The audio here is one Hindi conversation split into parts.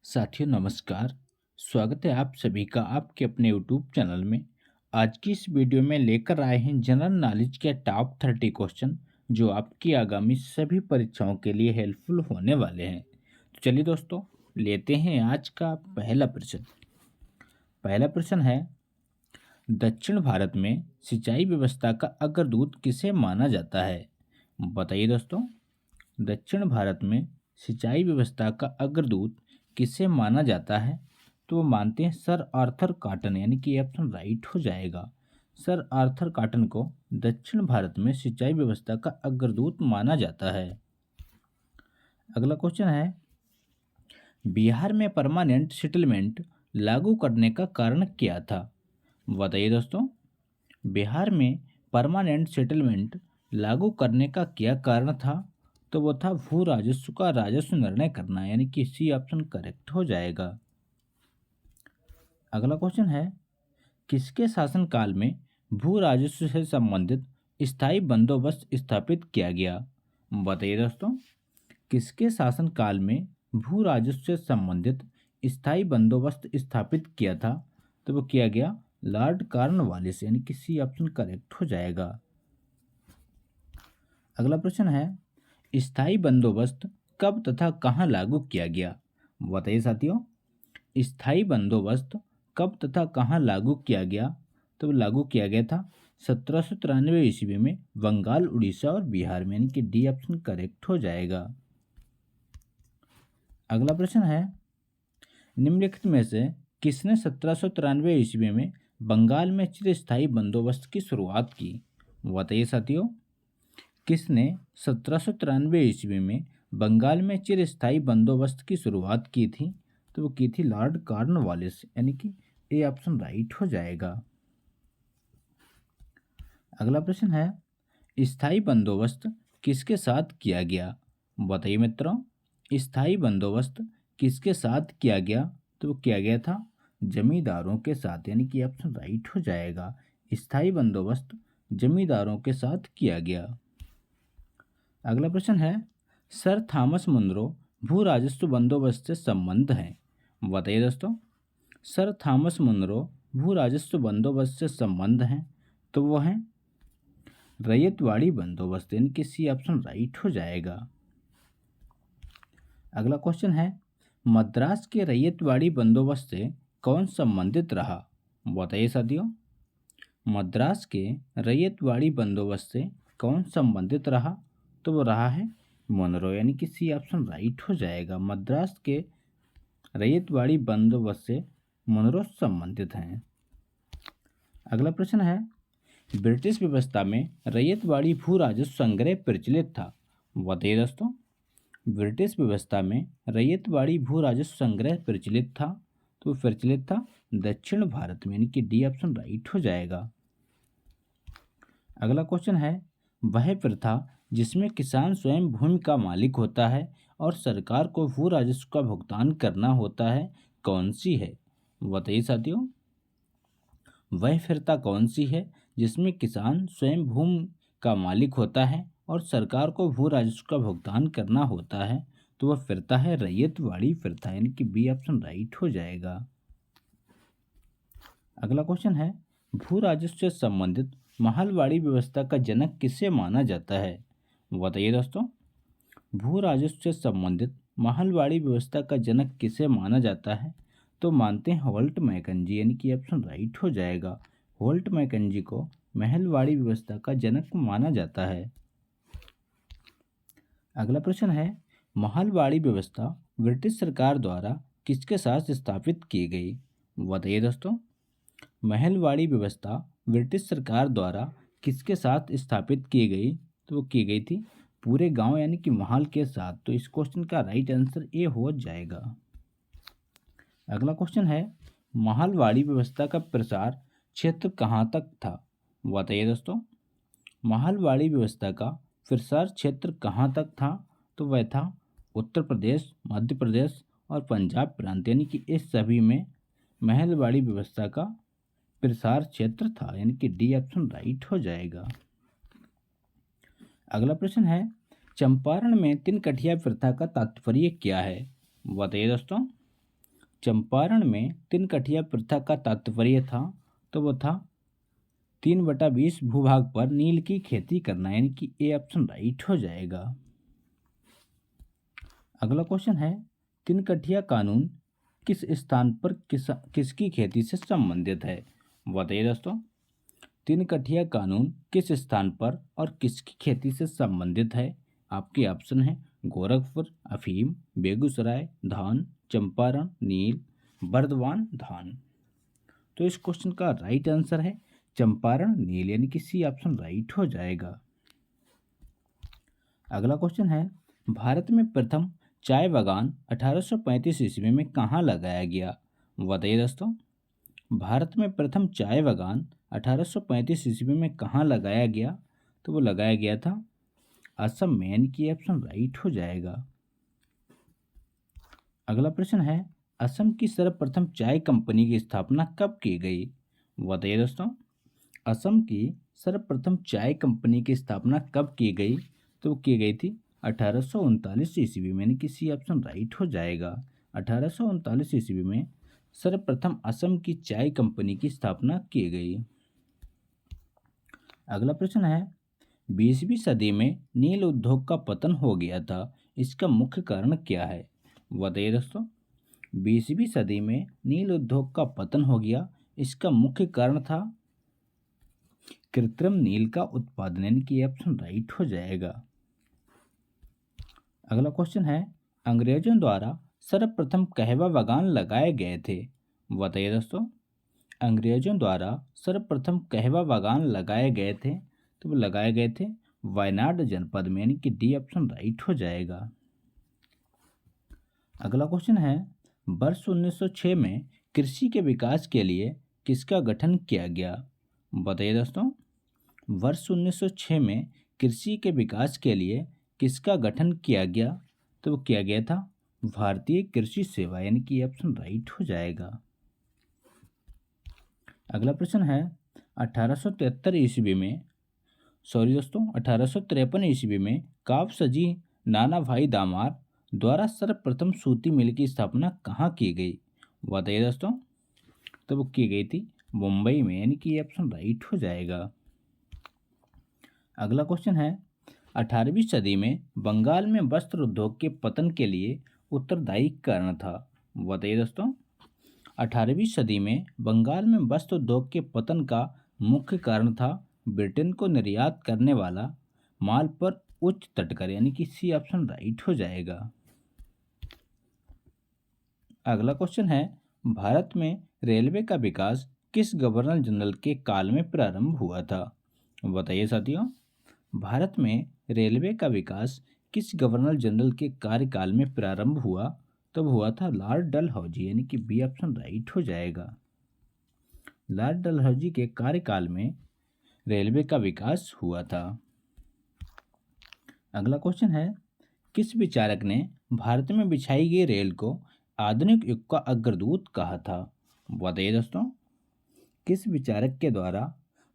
साथियों नमस्कार। स्वागत है आप सभी का आपके अपने यूट्यूब चैनल में। आज की इस वीडियो में लेकर आए हैं जनरल नॉलेज के टॉप 30 क्वेश्चन जो आपकी आगामी सभी परीक्षाओं के लिए हेल्पफुल होने वाले हैं। तो चलिए दोस्तों, लेते हैं आज का पहला प्रश्न। पहला प्रश्न है, दक्षिण भारत में सिंचाई व्यवस्था का अग्रदूत किसे माना जाता है? बताइए दोस्तों, दक्षिण भारत में सिंचाई व्यवस्था का अग्रदूत किसे माना जाता है? तो वो मानते हैं सर आर्थर कॉटन, यानी कि ये ऑप्शन राइट हो जाएगा। सर आर्थर कॉटन को दक्षिण भारत में सिंचाई व्यवस्था का अग्रदूत माना जाता है। अगला क्वेश्चन है, बिहार में परमानेंट सेटलमेंट लागू करने का कारण क्या था? बताइए दोस्तों, बिहार में परमानेंट सेटलमेंट लागू करने का क्या कारण था? तो वो था भू राजस्व का राजस्व निर्णय करना, यानी कि सी ऑप्शन करेक्ट हो जाएगा। अगला क्वेश्चन है, किसके शासनकाल में भू राजस्व से संबंधित स्थायी बंदोबस्त स्थापित किया गया? बताइए दोस्तों, किसके शासनकाल में भू राजस्व से संबंधित स्थायी बंदोबस्त स्थापित किया था? तो वो किया गया लॉर्ड कॉर्नवालिस, यानी कि सी ऑप्शन करेक्ट हो जाएगा। अगला प्रश्न है, स्थायी बंदोबस्त कब तथा कहाँ लागू किया गया? बताइए साथियों, स्थायी बंदोबस्त कब तथा कहाँ लागू किया गया? तो लागू किया गया था 1793 ईस्वी में बंगाल, उड़ीसा और बिहार में, यानी कि डी ऑप्शन करेक्ट हो जाएगा। अगला प्रश्न है, निम्नलिखित में से किसने 1793 ईस्वी में बंगाल में चिरस्थायी बंदोबस्त की शुरुआत की? बताइए साथियों, किसने 1793 ईस्वी में बंगाल में चिरस्थायी बंदोबस्त की शुरुआत की थी? तो वो की थी लॉर्ड कॉर्नवालिस, यानी कि ए ऑप्शन राइट हो जाएगा। अगला प्रश्न है, स्थायी बंदोबस्त किसके साथ किया गया? बताइए मित्रों, स्थायी बंदोबस्त किसके साथ किया गया? तो वो किया गया था जमींदारों के साथ, यानी कि ऑप्शन राइट हो जाएगा। स्थायी बंदोबस्त जमींदारों के साथ किया गया। अगला प्रश्न है, सर थॉमस मुनरो भू राजस्व बंदोबस्त से संबंध है? बताइए दोस्तों, सर थॉमस मुनरो भू राजस्व बंदोबस्त से संबंध हैं? तो वो हैं रैयतवाड़ी बंदोबस्त, यानी कि सी ऑप्शन राइट हो जाएगा। अगला क्वेश्चन है, मद्रास के रैयतवाड़ी बंदोबस्त से कौन संबंधित रहा? बताइए साथियों, मद्रास के रैयतवाड़ी बंदोबस्त से कौन संबंधित रहा? तो वो रहा है मुनरो, यानी कि सी ऑप्शन राइट हो जाएगा। मद्रास के रैयतवाड़ी बंदोबस्त से मुनरो संबंधित हैं। अगला प्रश्न है, ब्रिटिश व्यवस्था में रैयतवाड़ी भू राजस्व संग्रह प्रचलित था? बताइए दोस्तों, ब्रिटिश व्यवस्था में रैयतवाड़ी भू राजस्व संग्रह प्रचलित था? तो प्रचलित था दक्षिण भारत में, यानी कि डी ऑप्शन राइट हो जाएगा। अगला क्वेश्चन है, वह प्रथा जिसमें किसान स्वयं भूमि का मालिक होता है और सरकार को भू राजस्व का भुगतान करना होता है, कौन सी है? बताइए साथियों, वह फिरता कौन सी है जिसमें किसान स्वयं भूमि का मालिक होता है और सरकार को भू राजस्व का भुगतान करना होता है? तो वह फिरता है रैयतवाड़ी फिरता, यानी कि बी ऑप्शन राइट हो जाएगा। अगला क्वेश्चन है, भू राजस्व से संबंधित महलवाड़ी व्यवस्था का जनक किसे माना जाता है? बताइए दोस्तों, भू राजस्व से संबंधित महलवाड़ी व्यवस्था का जनक किसे माना जाता है? तो मानते हैं होल्ट मैकेंजी, यानी कि ऑप्शन राइट हो जाएगा। होल्ट मैकेंजी को महलवाड़ी व्यवस्था का जनक माना जाता है। अगला प्रश्न है, महलवाड़ी व्यवस्था ब्रिटिश सरकार द्वारा किसके साथ स्थापित की गई? बताइए दोस्तों, महलवाड़ी व्यवस्था ब्रिटिश सरकार द्वारा किसके साथ स्थापित की गई? तो वो की गई थी पूरे गांव, यानी कि महल के साथ। तो इस क्वेश्चन का राइट आंसर ए हो जाएगा। अगला क्वेश्चन है, महलवाड़ी व्यवस्था का प्रसार क्षेत्र कहाँ तक था? बताइए दोस्तों, महलवाड़ी व्यवस्था का प्रसार क्षेत्र कहाँ तक था? तो वह था उत्तर प्रदेश, मध्य प्रदेश और पंजाब प्रांत, यानी कि इस सभी में महलवाड़ी व्यवस्था का प्रसार क्षेत्र था, यानी कि डी ऑप्शन राइट हो जाएगा। अगला प्रश्न है, चंपारण में 3 कठिया प्रथा का तात्पर्य क्या है? बताइए दोस्तों, चंपारण में तिनकठिया प्रथा का तात्पर्य था, तो वो था 3/20 भूभाग पर नील की खेती करना, यानी कि ए ऑप्शन राइट हो जाएगा। अगला क्वेश्चन है, तिनकठिया कानून किस स्थान पर किसकी खेती से संबंधित है? बताइए दोस्तों, तिनकठिया कानून किस स्थान पर और किसकी खेती से संबंधित है? आपके ऑप्शन है गोरखपुर, अफीम, बेगूसराय धान, चंपारण नील, बर्दवान धान। तो इस क्वेश्चन का राइट आंसर है चंपारण नील, यानी कि सी ऑप्शन राइट हो जाएगा। अगला क्वेश्चन है, भारत में प्रथम चाय बागान 1835 ईस्वी में कहाँ लगाया गया? बताइए दोस्तों, भारत में प्रथम चाय बागान 1835 ईस्वी में कहाँ लगाया गया? तो वो लगाया गया था असम में, यानी कि ऑप्शन राइट हो जाएगा। अगला प्रश्न है, असम की सर्वप्रथम चाय कंपनी की स्थापना कब की गई? बताइए दोस्तों, असम की सर्वप्रथम चाय कंपनी की स्थापना कब की गई? तो की गई थी 1839 ईस्वी में, यानी कि सी ऑप्शन राइट हो जाएगा। 1839 ईस्वी में सर्वप्रथम असम की चाय कंपनी की स्थापना की गई। अगला प्रश्न है, 20वीं सदी में नील उद्योग का पतन हो गया था, इसका मुख्य कारण क्या है? बताइए दोस्तों, 20वीं सदी में नील उद्योग का पतन हो गया, इसका मुख्य कारण था कृत्रिम नील का उत्पादन, यानी कि ऑप्शन राइट हो जाएगा। अगला क्वेश्चन है, अंग्रेजों द्वारा सर्वप्रथम कहवा बागान लगाए गए थे? बताइए दोस्तों, अंग्रेजों द्वारा सर्वप्रथम कहवा बागान लगाए गए थे, तो वो लगाए गए थे वायनाड जनपद में, यानी कि डी ऑप्शन राइट हो जाएगा। अगला क्वेश्चन है, वर्ष 1906 में कृषि के विकास के लिए किसका गठन किया गया? बताइए दोस्तों, वर्ष 1906 में कृषि के विकास के लिए किसका गठन किया गया? तो वो किया गया था भारतीय कृषि सेवा, यानी कि ऑप्शन राइट हो जाएगा। अगला प्रश्न है, 1873 ईस्वी में, सॉरी दोस्तों, 1853 ईस्वी में काव सजी नाना भाई दामार द्वारा सर्वप्रथम सूती मिल की स्थापना कहाँ की गई? बताइए दोस्तों, तो वो की गई थी मुंबई में, यानी कि ऑप्शन राइट हो जाएगा। अगला क्वेश्चन है, 18वीं सदी में बंगाल में वस्त्र उद्योग के पतन के लिए उत्तरदायी कारण था? बताइए दोस्तों, 18वीं सदी में बंगाल में वस्त्र उद्योग के पतन का मुख्य कारण था ब्रिटेन को निर्यात करने वाला माल पर उच्च तटकर, यानी कि सी ऑप्शन राइट हो जाएगा। अगला क्वेश्चन है, भारत में रेलवे का विकास किस गवर्नर जनरल के काल में प्रारंभ हुआ था? बताइए साथियों, भारत में रेलवे का विकास किस गवर्नर जनरल के कार्यकाल में प्रारंभ हुआ? तब हुआ था लॉर्ड डलहौजी, यानी कि बी ऑप्शन राइट हो जाएगा। लॉर्ड डलहौजी के कार्यकाल में रेलवे का विकास हुआ था। अगला क्वेश्चन है, किस विचारक ने भारत में बिछाई गई रेल को आधुनिक युग का अग्रदूत कहा था? बताइए दोस्तों, किस विचारक के द्वारा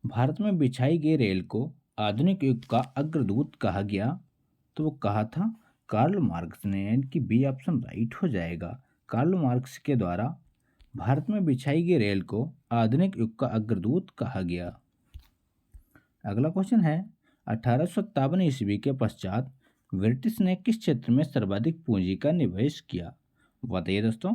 भारत में बिछाई गई रेल को आधुनिक युग का अग्रदूत कहा गया? तो वो कहा था कार्ल मार्क्स ने, यानी कि बी ऑप्शन राइट हो जाएगा। कार्ल मार्क्स के द्वारा भारत में बिछाई गई रेल को आधुनिक युग का अग्रदूत कहा गया। अगला क्वेश्चन है, 1857 ईस्वी के पश्चात ब्रिटिश ने किस क्षेत्र में सर्वाधिक पूंजी का निवेश किया? बताइए दोस्तों,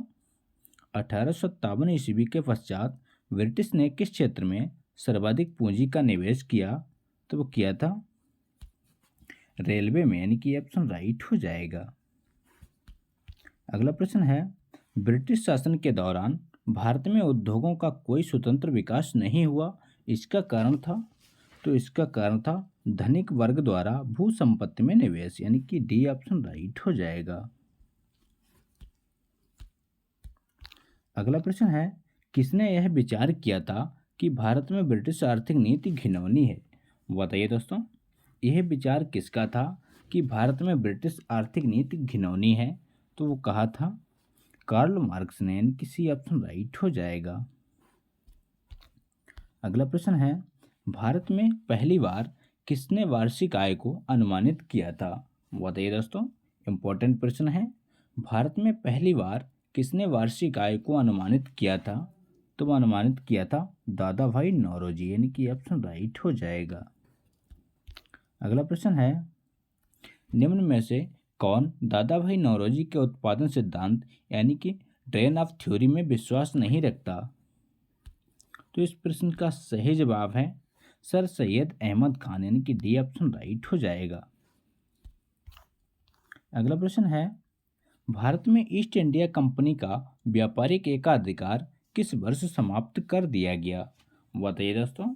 1857 ईस्वी के पश्चात ब्रिटिश ने किस क्षेत्र में सर्वाधिक पूंजी का निवेश किया? तो वो किया था रेलवे में, यानी कि ऑप्शन राइट हो जाएगा। अगला प्रश्न है, ब्रिटिश शासन के दौरान भारत में उद्योगों का कोई स्वतंत्र विकास नहीं हुआ, इसका कारण था? तो इसका कारण था धनिक वर्ग द्वारा भू संपत्ति में निवेश, यानी कि डी ऑप्शन राइट हो जाएगा। अगला प्रश्न है, किसने यह विचार किया था कि भारत में ब्रिटिश आर्थिक नीति घिनौनी है? बताइए दोस्तों, यह विचार किसका था कि भारत में ब्रिटिश आर्थिक नीति घिनौनी है? तो वो कहा था कार्ल मार्क्स ने, यानी कि सी ऑप्शन राइट हो जाएगा। अगला प्रश्न है, भारत में पहली बार किसने वार्षिक आय को अनुमानित किया था? बताइए दोस्तों, इंपॉर्टेंट प्रश्न है। भारत में पहली बार किसने वार्षिक आय को अनुमानित किया था? तो वो अनुमानित किया था दादा भाई नौरोजी, यानी कि ऑप्शन राइट हो जाएगा। अगला प्रश्न है, निम्न में से कौन दादा भाई नौरोजी के उत्पादन सिद्धांत यानी कि ट्रेन ऑफ थ्योरी में विश्वास नहीं रखता? तो इस प्रश्न का सही जवाब है सर सैयद अहमद खान, यानी कि डी ऑप्शन राइट हो जाएगा। अगला प्रश्न है, भारत में ईस्ट इंडिया कंपनी का व्यापारिक एकाधिकार किस वर्ष समाप्त कर दिया गया? बताइए दोस्तों।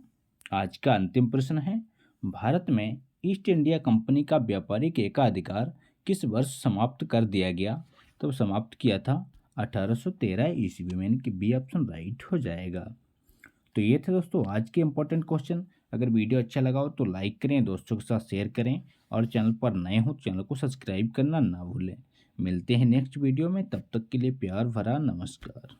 आज का अंतिम प्रश्न है, भारत में ईस्ट इंडिया कंपनी का व्यापारिक एकाधिकार किस वर्ष समाप्त कर दिया गया? तो समाप्त किया था 1813 ईस्वी में, यानी कि बी ऑप्शन राइट हो जाएगा। तो ये थे दोस्तों आज के इंपॉर्टेंट क्वेश्चन। अगर वीडियो अच्छा लगा हो तो लाइक करें, दोस्तों के साथ शेयर करें, और चैनल पर नए हो तो चैनल को सब्सक्राइब करना ना भूलें। मिलते हैं नेक्स्ट वीडियो में, तब तक के लिए प्यार भरा नमस्कार।